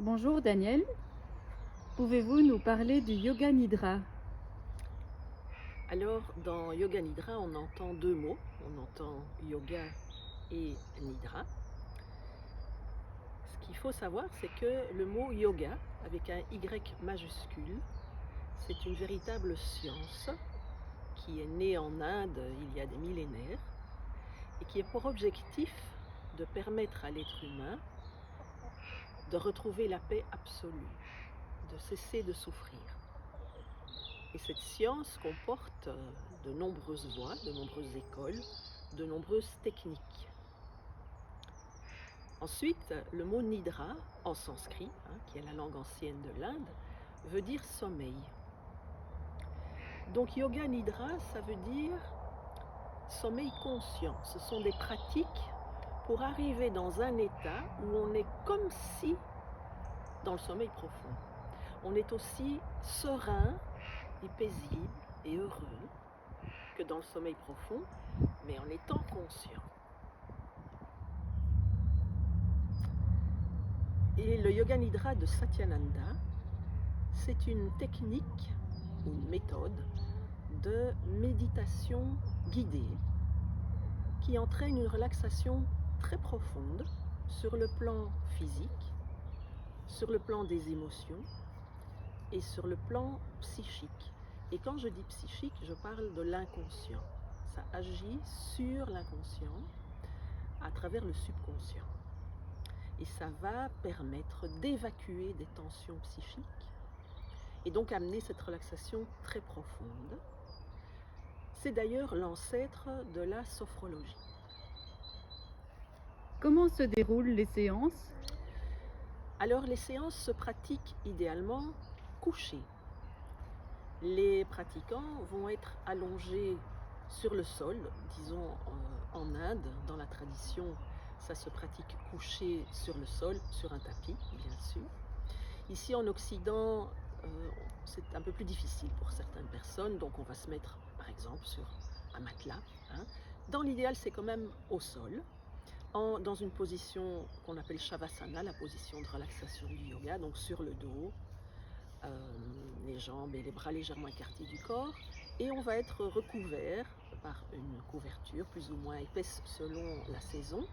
Bonjour Daniel, pouvez-vous nous parler du Yoga Nidra? Alors, dans Yoga Nidra, on entend deux mots. On entend yoga et nidra. Ce qu'il faut savoir, c'est que le mot yoga, avec un Y majuscule, c'est une véritable science qui est née en Inde il y a des millénaires et qui a pour objectif de permettre à l'être humain de retrouver la paix absolue, de cesser de souffrir. Et cette science comporte de nombreuses voies, de nombreuses écoles, de nombreuses techniques. Ensuite, le mot nidra, en sanskrit, qui est la langue ancienne de l'Inde, veut dire sommeil. Donc yoga nidra, ça veut dire sommeil conscient. Ce sont des pratiques pour arriver dans un état où on est comme si dans le sommeil profond. On est aussi serein et paisible et heureux que dans le sommeil profond, mais en étant conscient. Et le yoga nidra de Satyananda, c'est une technique ou une méthode de méditation guidée qui entraîne une relaxation très profonde sur le plan physique, sur le plan des émotions et sur le plan psychique. Et quand je dis psychique, je parle de l'inconscient. Ça agit sur l'inconscient à travers le subconscient. Et ça va permettre d'évacuer des tensions psychiques et donc amener cette relaxation très profonde. C'est d'ailleurs l'ancêtre de la sophrologie. Comment se déroulent les séances? Alors les séances se pratiquent idéalement couchées. Les pratiquants vont être allongés sur le sol, disons en Inde, dans la tradition, ça se pratique couché sur le sol, sur un tapis, bien sûr. Ici en Occident, c'est un peu plus difficile pour certaines personnes, donc on va se mettre par exemple sur un matelas. Dans l'idéal, c'est quand même au sol, dans une position qu'on appelle Shavasana, la position de relaxation du yoga, donc sur le dos, les jambes et les bras légèrement écartés du corps, et on va être recouvert par une couverture plus ou moins épaisse selon la saison,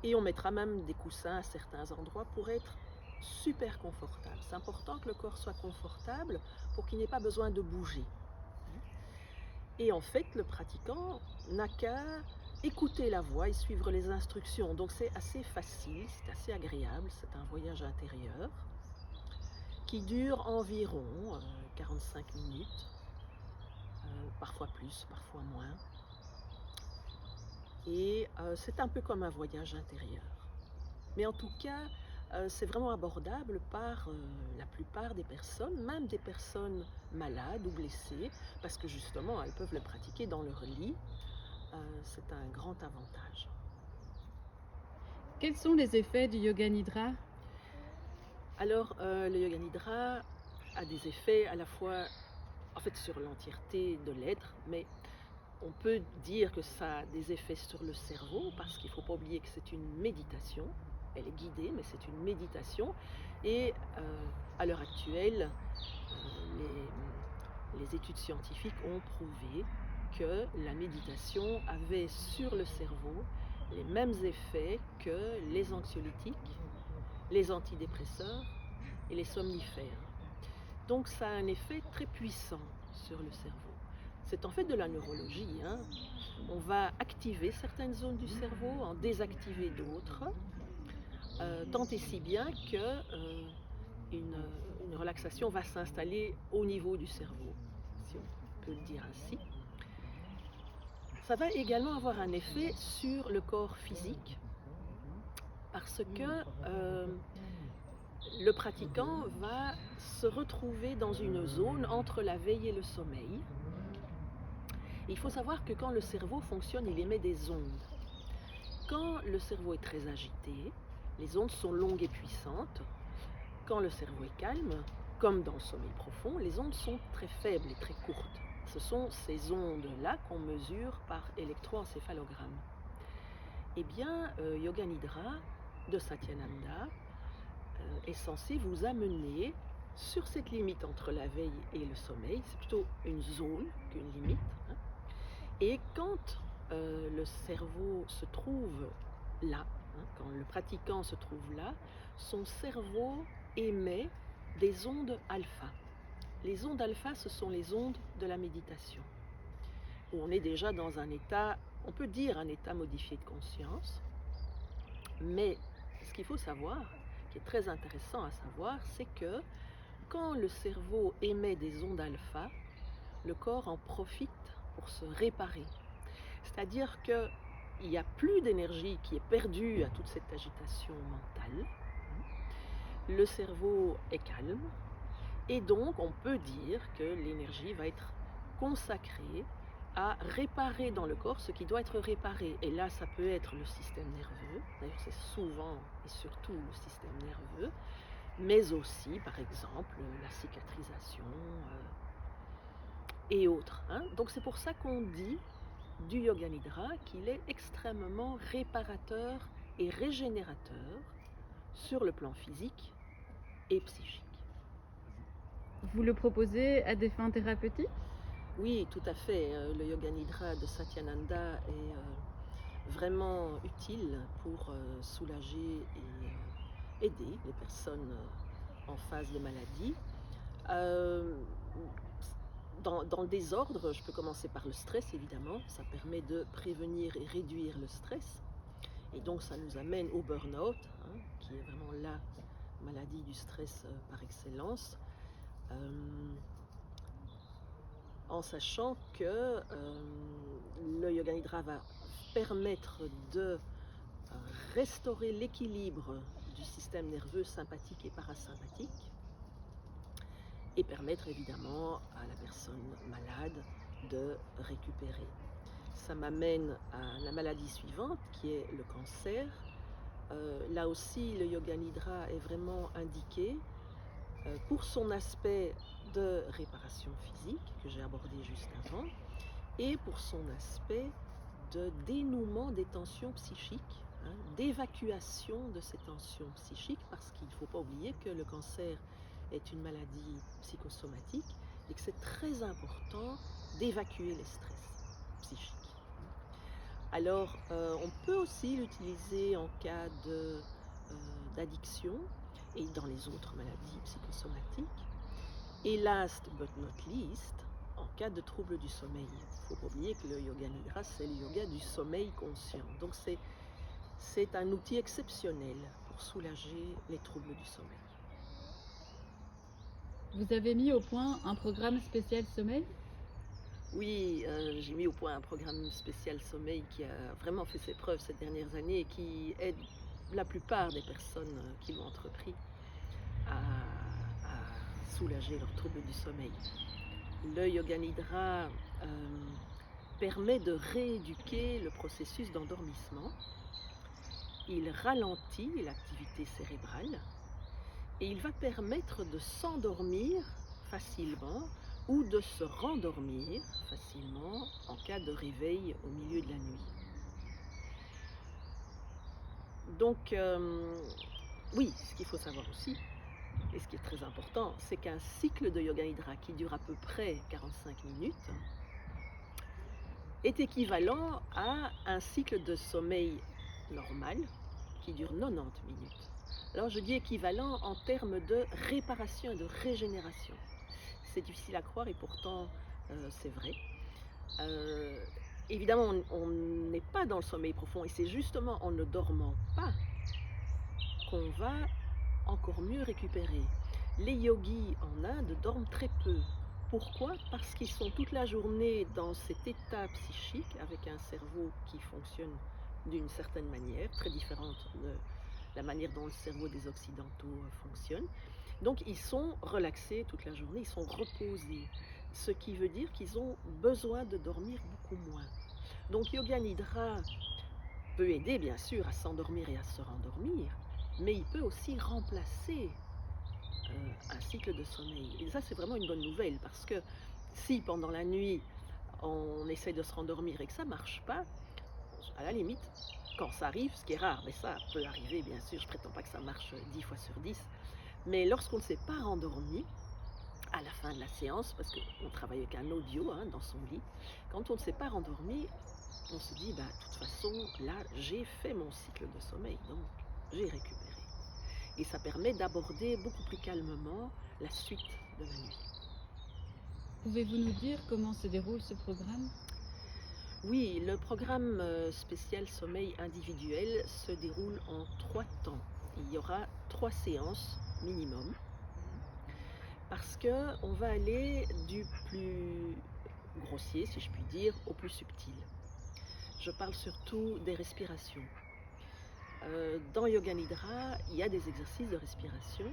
et on mettra même des coussins à certains endroits pour être super confortable. C'est important que le corps soit confortable pour qu'il n'ait pas besoin de bouger. Et en fait, le pratiquant n'a qu'à écouter la voix et suivre les instructions. Donc c'est assez facile, c'est assez agréable, c'est un voyage intérieur qui dure environ 45 minutes, parfois plus, parfois moins. Et c'est un peu comme un voyage intérieur. Mais en tout cas, c'est vraiment abordable par la plupart des personnes, même des personnes malades ou blessées, parce que justement, elles peuvent le pratiquer dans leur lit. C'est un grand avantage. Quels sont les effets du Yoga Nidra? Alors, le Yoga Nidra a des effets à la fois, en fait, sur l'entièreté de l'être, mais on peut dire que ça a des effets sur le cerveau, parce qu'il ne faut pas oublier que c'est une méditation. Elle est guidée, mais c'est une méditation. Et à l'heure actuelle, les études scientifiques ont prouvé que la méditation avait sur le cerveau les mêmes effets que les anxiolytiques, les antidépresseurs et les somnifères. Donc ça a un effet très puissant sur le cerveau. C'est en fait de la neurologie. On va activer certaines zones du cerveau, en désactiver d'autres, tant et si bien que une relaxation va s'installer au niveau du cerveau, si on peut le dire ainsi. Ça va également avoir un effet sur le corps physique, parce que le pratiquant va se retrouver dans une zone entre la veille et le sommeil. Et il faut savoir que quand le cerveau fonctionne, il émet des ondes. Quand le cerveau est très agité, les ondes sont longues et puissantes. Quand le cerveau est calme, comme dans le sommeil profond, les ondes sont très faibles et très courtes. Ce sont ces ondes-là qu'on mesure par électroencéphalogramme. Eh bien, Yoga Nidra de Satyananda est censé vous amener sur cette limite entre la veille et le sommeil. C'est plutôt une zone qu'une limite, hein. Et quand le cerveau se trouve là, hein, quand le pratiquant se trouve là, son cerveau émet des ondes alpha. Les ondes alpha, ce sont les ondes de la méditation, où on est déjà dans un état, on peut dire un état modifié de conscience, mais ce qu'il faut savoir, qui est très intéressant à savoir, c'est que quand le cerveau émet des ondes alpha, le corps en profite pour se réparer. C'est-à-dire qu'il n'y a plus d'énergie qui est perdue à toute cette agitation mentale. Le cerveau est calme et donc on peut dire que l'énergie va être consacrée à réparer dans le corps ce qui doit être réparé. Et là, ça peut être le système nerveux, d'ailleurs c'est souvent et surtout le système nerveux, mais aussi, par exemple, la cicatrisation et autres, hein. Donc c'est pour ça qu'on dit du Yoga Nidra qu'il est extrêmement réparateur et régénérateur sur le plan physique et psychique. Vous le proposez à des fins thérapeutiques? Oui, tout à fait. Le Yoga Nidra de Satyananda est vraiment utile pour soulager et aider les personnes en phase de maladie. Dans le désordre, je peux commencer par le stress, évidemment. Ça permet de prévenir et réduire le stress. Et donc, ça nous amène au burn-out, hein, qui est vraiment la maladie du stress par excellence. En sachant que le Yoga Nidra va permettre de restaurer l'équilibre du système nerveux sympathique et parasympathique et permettre évidemment à la personne malade de récupérer. Ça m'amène à la maladie suivante qui est le cancer. Là aussi, le Yoga Nidra est vraiment indiqué pour son aspect de réparation physique que j'ai abordé juste avant et pour son aspect de dénouement des tensions psychiques, hein, d'évacuation de ces tensions psychiques, parce qu'il ne faut pas oublier que le cancer est une maladie psychosomatique et que c'est très important d'évacuer les stress psychiques. Alors, on peut aussi l'utiliser en cas d'addiction et dans les autres maladies psychosomatiques. Et last but not least, en cas de trouble du sommeil. Il ne faut pas oublier que le Yoga Nidra, c'est le yoga du sommeil conscient. Donc c'est un outil exceptionnel pour soulager les troubles du sommeil. Vous avez mis au point un programme spécial sommeil? Oui, j'ai mis au point un programme spécial sommeil qui a vraiment fait ses preuves ces dernières années et qui aide la plupart des personnes qui l'ont entrepris à soulager leurs troubles du sommeil. Le Yoga Nidra permet de rééduquer le processus d'endormissement. Il ralentit l'activité cérébrale et il va permettre de s'endormir facilement ou de se rendormir facilement en cas de réveil au milieu de la nuit. Donc, oui, ce qu'il faut savoir aussi, et ce qui est très important, c'est qu'un cycle de Yoga Nidra qui dure à peu près 45 minutes est équivalent à un cycle de sommeil normal qui dure 90 minutes. Alors je dis équivalent en termes de réparation et de régénération. C'est difficile à croire et pourtant c'est vrai. Évidemment, on n'est pas dans le sommeil profond et c'est justement en ne dormant pas qu'on va encore mieux récupérer. Les yogis en Inde dorment très peu. Pourquoi? Parce qu'ils sont toute la journée dans cet état psychique avec un cerveau qui fonctionne d'une certaine manière, très différente de la manière dont le cerveau des Occidentaux fonctionne. Donc ils sont relaxés toute la journée, ils sont reposés, ce qui veut dire qu'ils ont besoin de dormir beaucoup moins. Donc Yoga Nidra peut aider bien sûr à s'endormir et à se rendormir, mais il peut aussi remplacer un cycle de sommeil. Et ça, c'est vraiment une bonne nouvelle, parce que si pendant la nuit, on essaie de se rendormir et que ça ne marche pas, à la limite, quand ça arrive, ce qui est rare, mais ça peut arriver bien sûr, je prétends pas que ça marche 10 fois sur 10, mais lorsqu'on ne s'est pas rendormi, à la fin de la séance, parce qu'on travaille avec un audio hein, dans son lit, quand on ne s'est pas rendormi, on se dit, bah, de toute façon, là, j'ai fait mon cycle de sommeil, donc j'ai récupéré. Et ça permet d'aborder beaucoup plus calmement la suite de la nuit. Pouvez-vous nous dire comment se déroule ce programme? Oui, le programme spécial sommeil individuel se déroule en 3 temps. Il y aura 3 séances minimum, parce qu'on va aller du plus grossier, si je puis dire, au plus subtil. Je parle surtout des respirations. Dans Yoga Nidra, il y a des exercices de respiration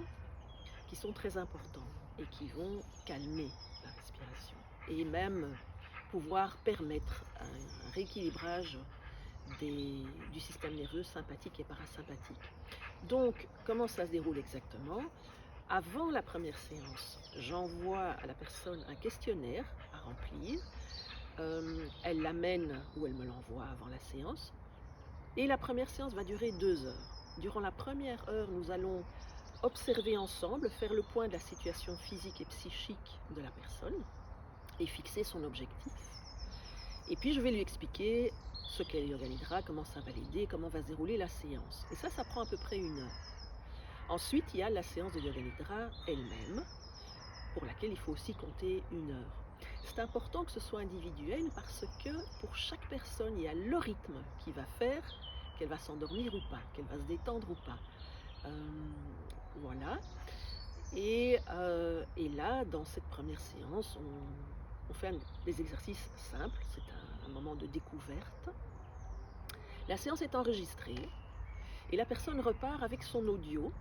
qui sont très importants et qui vont calmer la respiration et même pouvoir permettre un rééquilibrage du système nerveux sympathique et parasympathique. Donc, comment ça se déroule exactement? Avant la première séance, j'envoie à la personne un questionnaire à remplir. Elle l'amène ou elle me l'envoie avant la séance. Et la première séance va durer 2 heures. Durant la première heure, nous allons observer ensemble, faire le point de la situation physique et psychique de la personne et fixer son objectif. Et puis je vais lui expliquer ce qu'est le Yoga Nidra, comment ça va l'aider, comment va se dérouler la séance. Et ça prend à peu près 1 heure. Ensuite, il y a la séance de Yoga Nidra elle-même, pour laquelle il faut aussi compter 1 heure. C'est important que ce soit individuel parce que pour chaque personne, il y a le rythme qui va faire qu'elle va s'endormir ou pas, qu'elle va se détendre ou pas. Voilà. Et là, dans cette première séance, on fait des exercices simples, c'est un moment de découverte. La séance est enregistrée et la personne repart avec son audio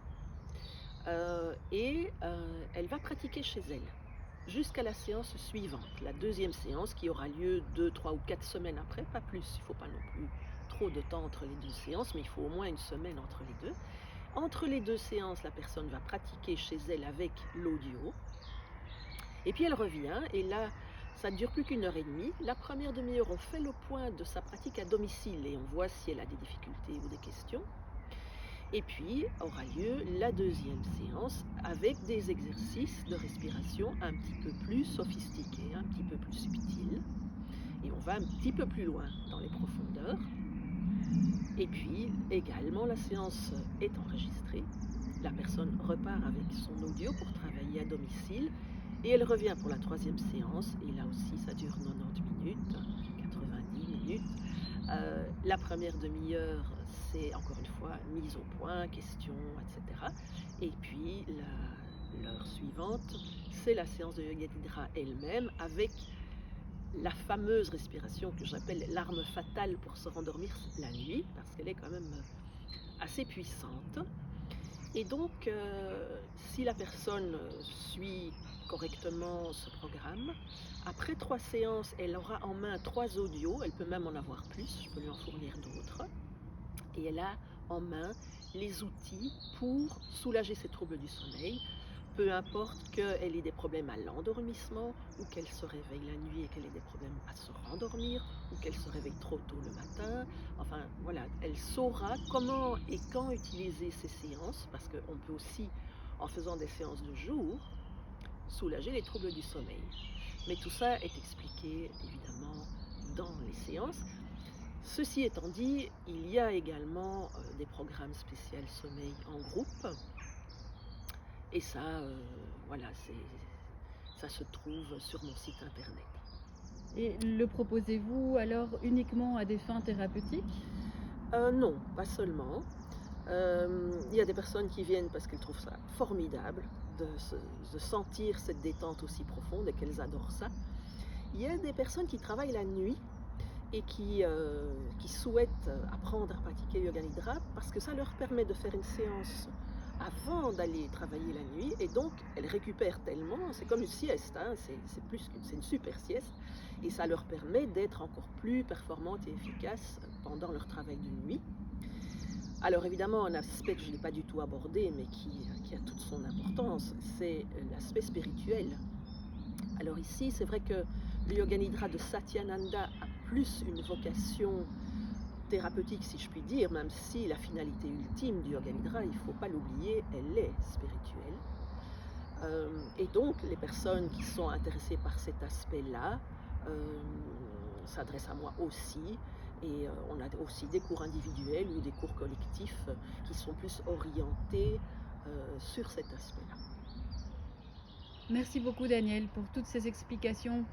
elle va pratiquer chez elle jusqu'à la séance suivante, la deuxième séance qui aura lieu 2, 3 ou 4 semaines après, pas plus, il ne faut pas non plus trop de temps entre les 2 séances, mais il faut au moins 1 semaine entre les deux. Entre les 2 séances, la personne va pratiquer chez elle avec l'audio, et puis elle revient, et là, ça ne dure plus qu'1 heure et demie. La première demi-heure, on fait le point de sa pratique à domicile, et on voit si elle a des difficultés ou des questions. Et puis aura lieu la deuxième séance avec des exercices de respiration un petit peu plus sophistiqués, un petit peu plus subtils. Et on va un petit peu plus loin dans les profondeurs. Et puis également la séance est enregistrée. La personne repart avec son audio pour travailler à domicile. Et elle revient pour la troisième séance. Et là aussi ça dure 90 minutes, 90 minutes. La première demi-heure, c'est encore une fois mise au point, questions, etc. Et puis l'heure suivante, c'est la séance de Yoga Nidra elle-même avec la fameuse respiration que j'appelle l'arme fatale pour se rendormir la nuit, parce qu'elle est quand même assez puissante. Et donc, si la personne suit correctement ce programme, après 3 séances, elle aura en main 3 audios, elle peut même en avoir plus, je peux lui en fournir d'autres. Et elle a en main les outils pour soulager ses troubles du sommeil, peu importe qu'elle ait des problèmes à l'endormissement, ou qu'elle se réveille la nuit et qu'elle ait des problèmes à se rendormir, ou qu'elle se réveille trop tôt le matin. Enfin voilà, elle saura comment et quand utiliser ces séances, parce qu'on peut aussi, en faisant des séances de jour, soulager les troubles du sommeil. Mais tout ça est expliqué évidemment dans les séances. Ceci étant dit, il y a également des programmes spéciaux sommeil en groupe. Et ça, voilà, ça se trouve sur mon site internet. Et le proposez-vous alors uniquement à des fins thérapeutiques? Non, pas seulement. Il y a des personnes qui viennent parce qu'elles trouvent ça formidable de sentir cette détente aussi profonde et qu'elles adorent ça. Il y a des personnes qui travaillent la nuit et qui souhaitent apprendre à pratiquer Yoga Nidra parce que ça leur permet de faire une séance avant d'aller travailler la nuit, et donc elles récupèrent tellement, c'est comme une sieste, hein, c'est une super sieste, et ça leur permet d'être encore plus performantes et efficaces pendant leur travail de nuit. Alors évidemment, un aspect que je n'ai pas du tout abordé, mais qui a toute son importance, c'est l'aspect spirituel. Alors ici, c'est vrai que le Yoga Nidra de Satyananda a plus une vocation thérapeutique, si je puis dire, même si la finalité ultime du Yoga Nidra, il ne faut pas l'oublier, elle est spirituelle. Et donc, les personnes qui sont intéressées par cet aspect-là s'adressent à moi aussi. Et on a aussi des cours individuels ou des cours collectifs qui sont plus orientés sur cet aspect-là. Merci beaucoup Daniel pour toutes ces explications